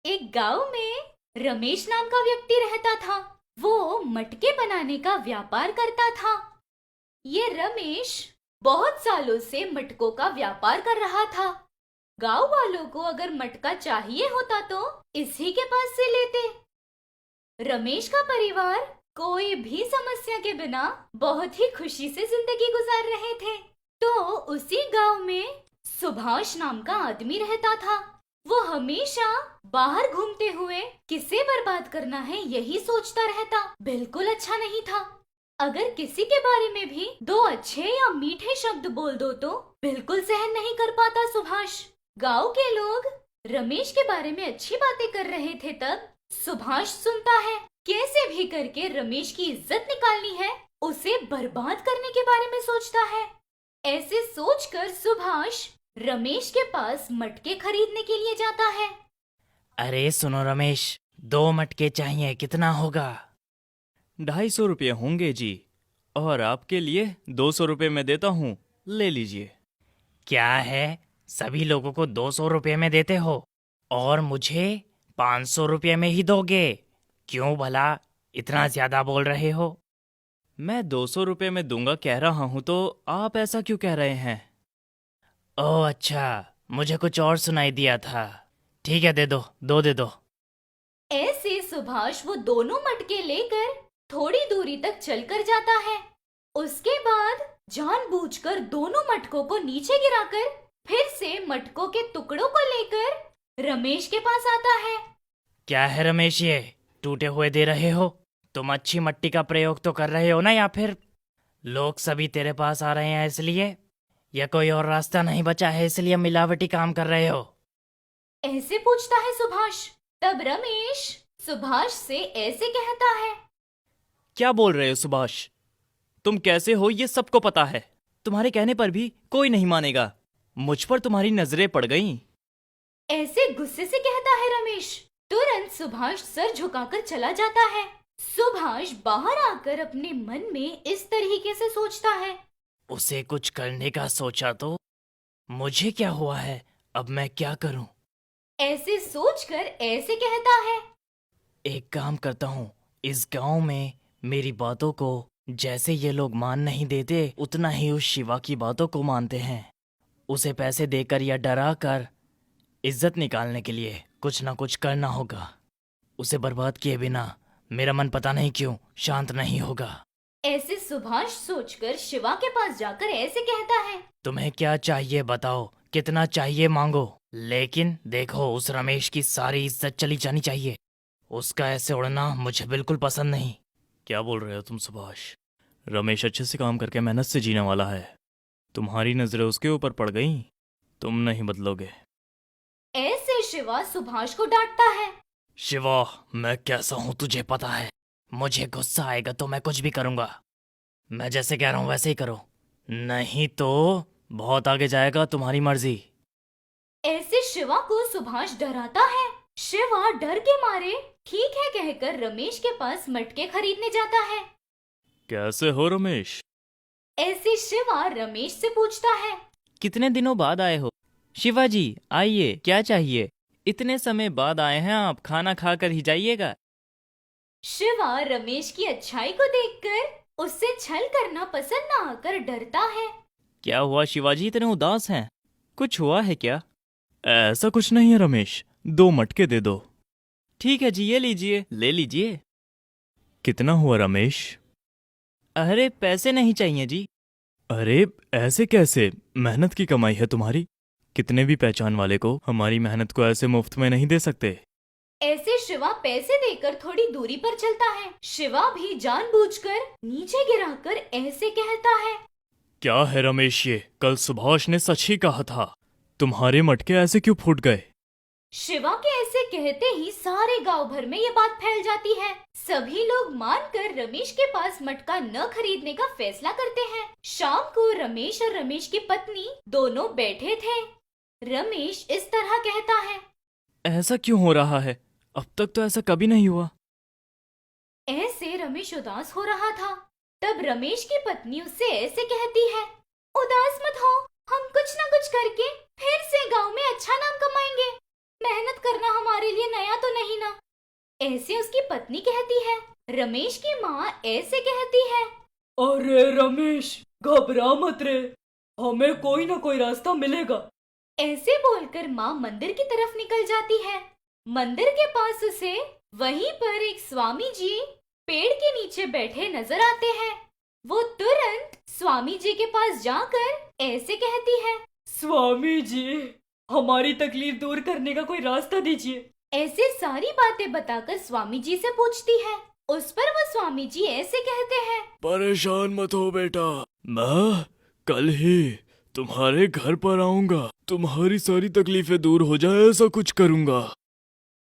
एक गांव में रमेश नाम का व्यक्ति रहता था। वो मटके बनाने का व्यापार करता था। ये रमेश बहुत सालों से मटकों का व्यापार कर रहा था। गांव वालों को अगर मटका चाहिए होता तो इसी के पास से लेते। रमेश का परिवार कोई भी समस्या के बिना बहुत ही खुशी से जिंदगी गुजार रहे थे। तो उसी गांव में सुभाष नाम का आदमी रहता था। वो हमेशा बाहर घूमते हुए किसे बर्बाद करना है यही सोचता रहता। बिल्कुल अच्छा नहीं था। अगर किसी के बारे में भी दो अच्छे या मीठे शब्द बोल दो तो बिल्कुल सहन नहीं कर पाता सुभाष। गांव के लोग रमेश के बारे में अच्छी बातें कर रहे थे तब सुभाष सुनता है। कैसे भी करके रमेश की इज्जत निकालनी है, उसे बर्बाद करने के बारे में सोचता है। ऐसे सोचकर सुभाष रमेश के पास मटके खरीदने के लिए जाता है। अरे सुनो रमेश, 2 मटके चाहिए, कितना होगा? 250 रुपये होंगे जी। और आपके लिए 200 रुपये में देता हूँ, ले लीजिए। क्या है, सभी लोगों को 200 रुपये में देते हो और मुझे 500 रुपये में ही दोगे? क्यों भला इतना ज्यादा बोल रहे हो? मैं 200 रुपये में दूंगा कह रहा हूँ, तो आप ऐसा क्यों कह रहे हैं? ओह अच्छा, मुझे कुछ और सुनाई दिया था। ठीक है, दे दो, 2 दे दो। ऐसे सुभाष वो दोनों मटके लेकर थोड़ी दूरी तक चलकर जाता है। उसके बाद जानबूझकर दोनों मटकों को नीचे गिराकर फिर से मटकों के टुकड़ों को लेकर रमेश के पास आता है। क्या है रमेश, ये टूटे हुए दे रहे हो? तुम अच्छी मट्टी का प्रयोग तो कर रहे हो ना, या फिर लोग सभी तेरे पास आ रहे हैं इसलिए, या कोई और रास्ता नहीं बचा है इसलिए मिलावटी काम कर रहे हो? ऐसे पूछता है सुभाष। तब रमेश सुभाष से ऐसे कहता है। क्या बोल रहे हो सुभाष? तुम कैसे हो ये सबको पता है। तुम्हारे कहने पर भी कोई नहीं मानेगा। मुझ पर तुम्हारी नजरें पड़ गईं। ऐसे गुस्से से कहता है रमेश। तुरंत सुभाष सर झुकाकर चला जाता है। सुभाष बाहर आकर अपने मन में इस तरीके से सोचता है। उसे कुछ करने का सोचा तो मुझे क्या हुआ है, अब मैं क्या करूं? ऐसे सोचकर ऐसे कहता है। एक काम करता हूँ, इस गांव में मेरी बातों को जैसे ये लोग मान नहीं देते उतना ही उस शिवा की बातों को मानते हैं। उसे पैसे देकर या डरा कर इज्जत निकालने के लिए कुछ ना कुछ करना होगा। उसे बर्बाद किए बिना मेरा मन पता नहीं क्यों शांत नहीं होगा। ऐसे सुभाष सोचकर शिवा के पास जाकर ऐसे कहता है। तुम्हें क्या चाहिए बताओ, कितना चाहिए मांगो, लेकिन देखो उस रमेश की सारी इज्जत चली जानी चाहिए। उसका ऐसे उड़ना मुझे बिल्कुल पसंद नहीं। क्या बोल रहे हो तुम सुभाष? रमेश अच्छे से काम करके मेहनत से जीने वाला है। तुम्हारी नजरें उसके ऊपर पड़ गईं। तुम नहीं बदलोगे। ऐसे शिवा सुभाष को डांटता है। शिवा, मैं कैसा हूँ तुझे पता है। मुझे गुस्सा आएगा तो मैं कुछ भी करूँगा। मैं जैसे कह रहा हूँ वैसे ही करो, नहीं तो बहुत आगे जाएगा तुम्हारी मर्जी। ऐसे शिवा को सुभाष डराता है। शिवा डर के मारे ठीक है कहकर रमेश के पास मटके खरीदने जाता है। कैसे हो रमेश? ऐसे शिवा रमेश से पूछता है। कितने दिनों बाद आए हो? शिवा जी आइए, क्या चाहिए? इतने समय बाद आए हैं आप, खाना खाकर ही जाइएगा। शिवा रमेश की अच्छाई को देखकर उससे छल करना पसंद न आकर डरता है। क्या हुआ शिवाजी, इतने उदास हैं? कुछ हुआ है क्या? ऐसा कुछ नहीं है रमेश, 2 मटके दे दो। ठीक है जी, ये लीजिए, ले लीजिए। कितना हुआ रमेश? अरे पैसे नहीं चाहिए जी। अरे ऐसे कैसे, मेहनत की कमाई है तुम्हारी। कितने भी पहचान वाले को हमारी मेहनत को ऐसे मुफ्त में नहीं दे सकते। ऐसे शिवा पैसे देकर थोड़ी दूरी पर चलता है। शिवा भी जानबूझकर नीचे गिराकर ऐसे कहता है। क्या है रमेश, ये कल सुभाष ने सच ही कहा था। तुम्हारे मटके ऐसे क्यों फूट गए? शिवा के ऐसे कहते ही सारे गांव भर में ये बात फैल जाती है। सभी लोग मानकर रमेश के पास मटका न खरीदने का फैसला करते हैं। शाम को रमेश और रमेश की पत्नी दोनों बैठे थे। रमेश इस तरह कहता है। ऐसा क्यों हो रहा है? अब तक तो ऐसा कभी नहीं हुआ। ऐसे रमेश उदास हो रहा था। तब रमेश की पत्नी उससे ऐसे कहती है। उदास मत हो, हम कुछ न कुछ करके फिर से गांव में अच्छा नाम कमाएंगे। मेहनत करना हमारे लिए नया ऐसे उसकी पत्नी कहती है। रमेश की माँ ऐसे कहती है। अरे रमेश, घबरा मत रे, हमें कोई ना कोई रास्ता मिलेगा। ऐसे बोलकर माँ मंदिर की तरफ निकल जाती है। मंदिर के पास उसे वहीं पर एक स्वामी जी पेड़ के नीचे बैठे नजर आते हैं। वो तुरंत स्वामी जी के पास जाकर ऐसे कहती है। स्वामी जी, हमारी तकलीफ दूर करने का कोई रास्ता दीजिए। ऐसे सारी बातें बताकर स्वामी जी से पूछती है। उस पर वो स्वामी जी ऐसे कहते हैं। परेशान मत हो बेटा, मैं कल ही तुम्हारे घर पर आऊंगा, तुम्हारी सारी तकलीफें दूर हो जाए ऐसा कुछ करूंगा।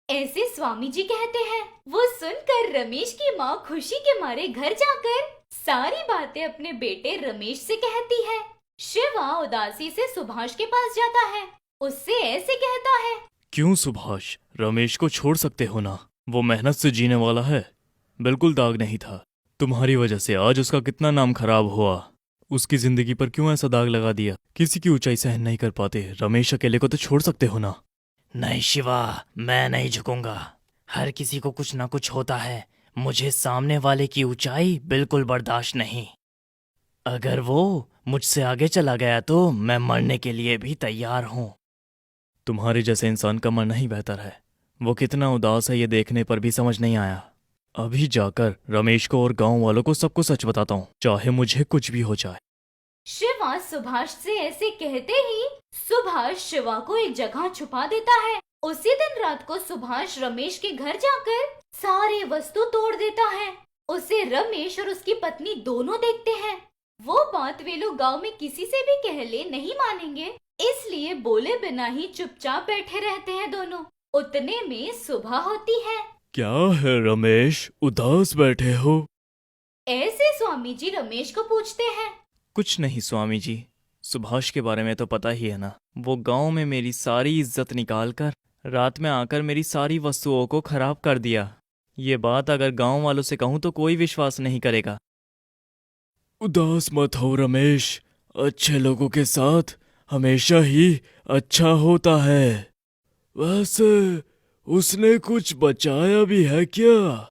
ऐसे स्वामी जी कहते हैं। वो सुनकर रमेश की माँ खुशी के मारे घर जाकर सारी बातें अपने बेटे रमेश से कहती है। शिवा उदासी से सुभाष के पास जाता है। उससे ऐसे कहता है। क्यों सुभाष, रमेश को छोड़ सकते हो ना, वो मेहनत से जीने वाला है, बिल्कुल दाग नहीं था। तुम्हारी वजह से आज उसका कितना नाम खराब हुआ। उसकी जिंदगी पर क्यों ऐसा दाग लगा दिया? किसी की ऊंचाई सहन नहीं कर पाते, रमेश अकेले को तो छोड़ सकते हो ना। नहीं शिवा, मैं नहीं झुकूंगा। हर किसी को कुछ ना कुछ होता है। मुझे सामने वाले की ऊंचाई बिल्कुल बर्दाश्त नहीं। अगर वो मुझसे आगे चला गया तो मैं मरने के लिए भी तैयार हूँ। तुम्हारे जैसे इंसान का मरना ही बेहतर है। वो कितना उदास है ये देखने पर भी समझ नहीं आया। अभी जाकर रमेश को और गांव वालों को सबको सच बताता हूँ, चाहे मुझे कुछ भी हो जाए। शिवा सुभाष से ऐसे कहते ही सुभाष शिवा को एक जगह छुपा देता है। उसी दिन रात को सुभाष रमेश के घर जाकर सारे वस्तु तोड़ देता है। उसे रमेश और उसकी पत्नी दोनों देखते हैं। वो बात वे लोग गांव में किसी से भी कह ले नहीं मानेंगे, इसलिए बोले बिना ही चुपचाप बैठे रहते हैं दोनों। उतने में सुबह होती है। क्या है रमेश, उदास बैठे हो? ऐसे स्वामी जी रमेश को पूछते हैं। कुछ नहीं स्वामी जी, सुभाष के बारे में तो पता ही है ना। वो गांव में मेरी सारी इज्जत निकाल कर रात में आकर मेरी सारी वस्तुओं को खराब कर दिया। ये बात अगर गांव वालों से कहूं तो कोई विश्वास नहीं करेगा। उदास मत हो रमेश, अच्छे लोगों के साथ हमेशा ही अच्छा होता है। वैसे उसने कुछ बचाया भी है क्या?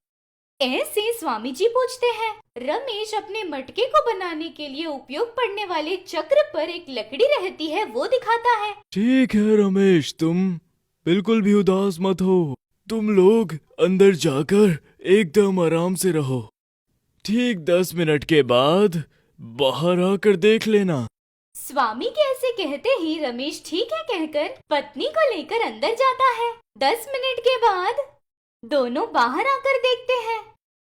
ऐसे स्वामी जी पूछते हैं। रमेश अपने मटके को बनाने के लिए उपयोग पड़ने वाले चक्र पर एक लकड़ी रहती है वो दिखाता है। ठीक है रमेश, तुम बिल्कुल भी उदास मत हो। तुम लोग अंदर जाकर एकदम आराम से रहो। ठीक 10 मिनट के बाद बाहर आकर देख लेना। स्वामी के ऐसे कहते ही रमेश ठीक है कहकर पत्नी को लेकर अंदर जाता है। 10 मिनट के बाद दोनों बाहर आकर देखते हैं।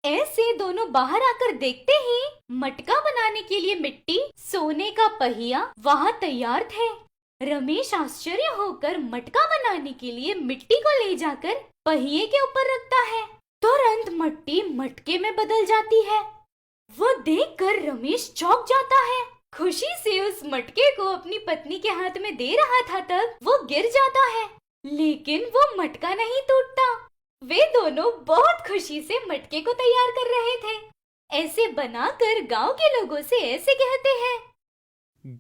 ऐसे दोनों बाहर आकर देखते ही मटका बनाने के लिए मिट्टी, सोने का पहिया वहाँ तैयार थे। रमेश आश्चर्य होकर मटका बनाने के लिए मिट्टी को ले जाकर पहिए के ऊपर रखता है। तुरंत मिट्टी मटके में बदल जाती है। वो देखकर रमेश चौंक जाता है। खुशी से उस मटके को अपनी पत्नी के हाथ में दे रहा था तब वो गिर जाता है, लेकिन वो मटका नहीं टूटता। वे दोनों बहुत खुशी से मटके को तैयार कर रहे थे। ऐसे बनाकर गांव के लोगों से ऐसे कहते हैं।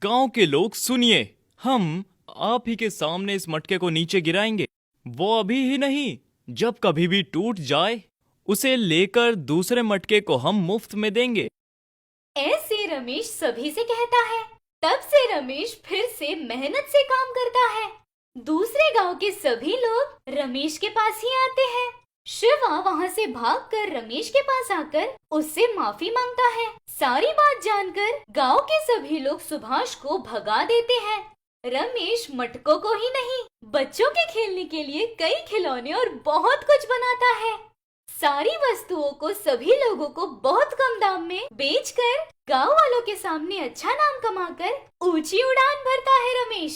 गांव के लोग सुनिए, हम आप ही के सामने इस मटके को नीचे गिराएंगे। वो अभी ही नहीं, जब कभी भी टूट जाए उसे लेकर दूसरे मटके को हम मुफ्त में देंगे। ऐसे रमेश सभी से कहता है। तब से रमेश फिर से मेहनत से काम करता है। दूसरे गांव के सभी लोग रमेश के पास ही आते हैं। शिवा वहां से भागकर रमेश के पास आकर उससे माफी मांगता है। सारी बात जानकर गांव के सभी लोग सुभाष को भगा देते हैं। रमेश मटकों को ही नहीं, बच्चों के खेलने के लिए कई खिलौने और बहुत कुछ बनाता है। सारी वस्तुओं को सभी लोगों को बहुत कम दाम में बेचकर गांव वालों के सामने अच्छा नाम कमाकर ऊंची उड़ान भरता है रमेश।